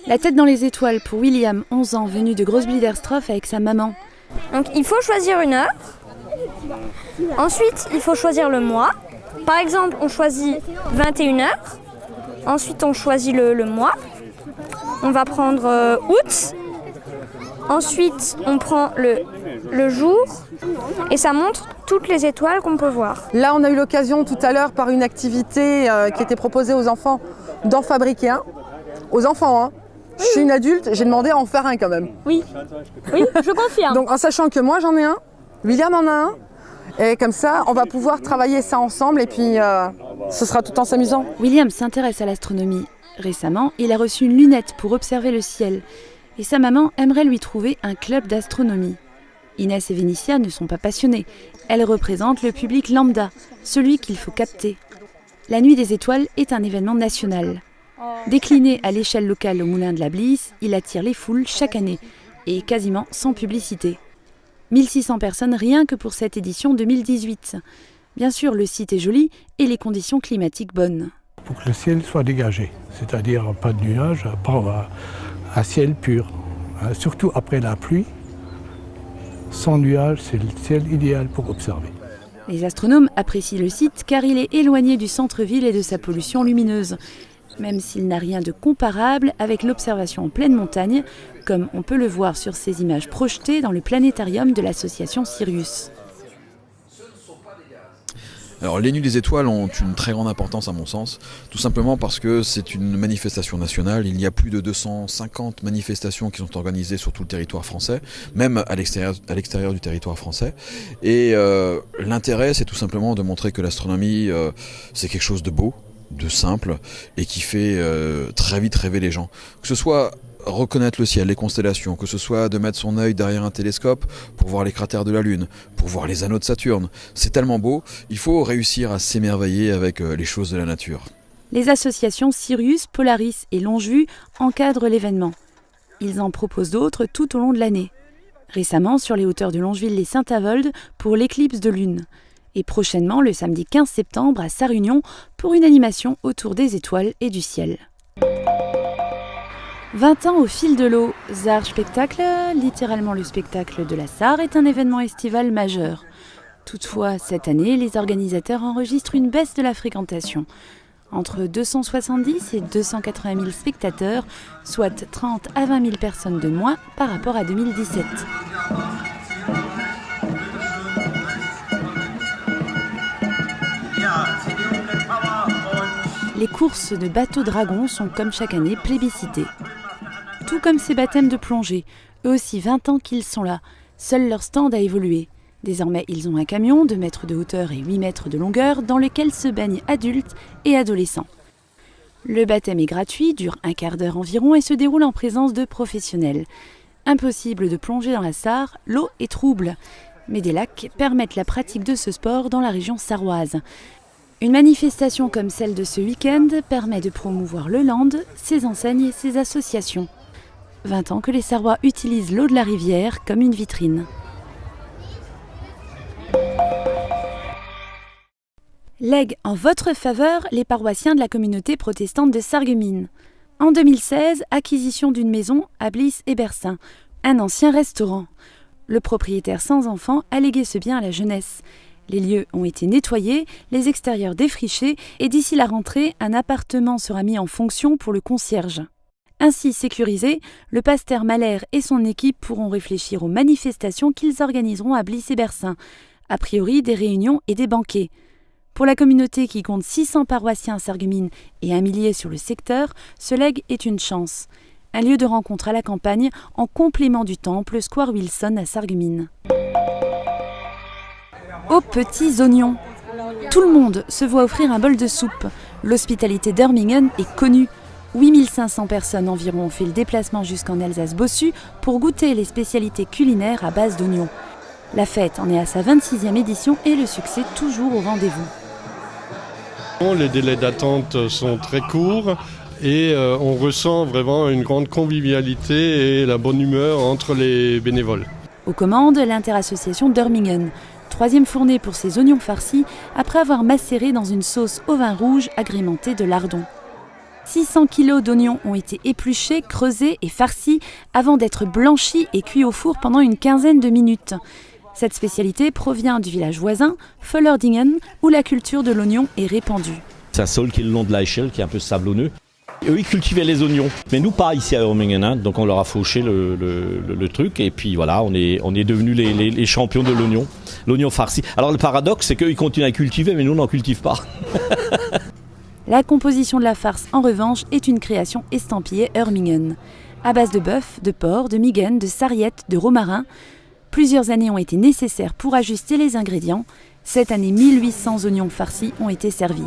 La tête dans les étoiles pour William, 11 ans, venu de Großbliedersdorf avec sa maman. Donc il faut choisir une heure. Ensuite, il faut choisir le mois. Par exemple, on choisit 21 heures. Ensuite, on choisit le mois. On va prendre août. Ensuite, on prend le jour. Et ça montre toutes les étoiles qu'on peut voir. Là, on a eu l'occasion tout à l'heure, par une activité qui était proposée aux enfants, d'en fabriquer un. Aux enfants, hein. Je suis une adulte, j'ai demandé à en faire un quand même. Oui, je confirme. Donc en sachant que moi j'en ai un, William en a un, et comme ça on va pouvoir travailler ça ensemble et puis ce sera tout en s'amusant. William s'intéresse à l'astronomie. Récemment, il a reçu une lunette pour observer le ciel. Et sa maman aimerait lui trouver un club d'astronomie. Inès et Vénitia ne sont pas passionnées. Elles représentent le public lambda, celui qu'il faut capter. La Nuit des étoiles est un événement national. Décliné à l'échelle locale au Moulin de la Blisse, il attire les foules chaque année et quasiment sans publicité. 1600 personnes rien que pour cette édition 2018. Bien sûr, le site est joli et les conditions climatiques bonnes. Pour que le ciel soit dégagé, c'est-à-dire pas de nuages, un ciel pur. Surtout après la pluie, sans nuages, c'est le ciel idéal pour observer. Les astronomes apprécient le site car il est éloigné du centre-ville et de sa pollution lumineuse. Même s'il n'a rien de comparable avec l'observation en pleine montagne, comme on peut le voir sur ces images projetées dans le planétarium de l'association Sirius. Alors les Nuits des étoiles ont une très grande importance à mon sens, tout simplement parce que c'est une manifestation nationale. Il y a plus de 250 manifestations qui sont organisées sur tout le territoire français, même à l'extérieur du territoire français. Et l'intérêt, c'est tout simplement de montrer que l'astronomie, c'est quelque chose de beau, de simple et qui fait très vite rêver les gens. Que ce soit reconnaître le ciel, les constellations, que ce soit de mettre son œil derrière un télescope pour voir les cratères de la Lune, pour voir les anneaux de Saturne. C'est tellement beau, il faut réussir à s'émerveiller avec les choses de la nature. Les associations Sirius, Polaris et Longevue encadrent l'événement. Ils en proposent d'autres tout au long de l'année. Récemment, sur les hauteurs de Longeville-les-Saint-Avold pour l'éclipse de lune. Et prochainement, le samedi 15 septembre, à Sarre-Union, pour une animation autour des étoiles et du ciel. 20 ans au fil de l'eau, Sarre Spectacle, littéralement le spectacle de la Sarre, est un événement estival majeur. Toutefois, cette année, les organisateurs enregistrent une baisse de la fréquentation. Entre 270 et 280 000 spectateurs, soit 30 à 20 000 personnes de moins par rapport à 2017. Les courses de bateaux dragons sont comme chaque année plébiscitées. Tout comme ces baptêmes de plongée, eux aussi 20 ans qu'ils sont là, seul leur stand a évolué. Désormais, ils ont un camion, 2 mètres de hauteur et 8 mètres de longueur, dans lequel se baignent adultes et adolescents. Le baptême est gratuit, dure un quart d'heure environ et se déroule en présence de professionnels. Impossible de plonger dans la Sarre, l'eau est trouble. Mais des lacs permettent la pratique de ce sport dans la région sarroise. Une manifestation comme celle de ce week-end permet de promouvoir le land, ses enseignes et ses associations. 20 ans que les Sarrois utilisent l'eau de la rivière comme une vitrine. Lèguent en votre faveur les paroissiens de la communauté protestante de Sarreguemines. En 2016, acquisition d'une maison à Blies-et-Bersin, un ancien restaurant. Le propriétaire sans enfant a légué ce bien à la jeunesse. Les lieux ont été nettoyés, les extérieurs défrichés et d'ici la rentrée, un appartement sera mis en fonction pour le concierge. Ainsi sécurisé, le pasteur Mahler et son équipe pourront réfléchir aux manifestations qu'ils organiseront à Blies-et-Bersin, a priori des réunions et des banquets. Pour la communauté qui compte 600 paroissiens à Sarreguemines et 1 millier sur le secteur, ce legs est une chance. Un lieu de rencontre à la campagne en complément du temple Square Wilson à Sarreguemines. Aux petits oignons. Tout le monde se voit offrir un bol de soupe. L'hospitalité d'Örmingen est connue. 8500 personnes environ ont fait le déplacement jusqu'en Alsace-Bossu pour goûter les spécialités culinaires à base d'oignons. La fête en est à sa 26e édition et le succès toujours au rendez-vous. Les délais d'attente sont très courts et on ressent vraiment une grande convivialité et la bonne humeur entre les bénévoles. Aux commandes, l'interassociation d'Örmingen. 3e fournée pour ses oignons farcis après avoir macéré dans une sauce au vin rouge agrémentée de lardons. 600 kg d'oignons ont été épluchés, creusés et farcis avant d'être blanchis et cuits au four pendant une quinzaine de minutes. Cette spécialité provient du village voisin, Vollerdingen, où la culture de l'oignon est répandue. C'est un sol qui est le long de l'Eichel, qui est un peu sablonneux. Eux, ils cultivaient les oignons, mais nous pas ici à Ermingen, hein. Donc on leur a fauché le truc et puis voilà, on est devenus les champions de l'oignon farci. Alors le paradoxe, c'est qu'eux, ils continuent à cultiver, mais nous, on n'en cultive pas. La composition de la farce, en revanche, est une création estampillée Ermingen. À base de bœuf, de porc, de migaine, de sarriette, de romarin, plusieurs années ont été nécessaires pour ajuster les ingrédients. Cette année, 1800 oignons farcis ont été servis.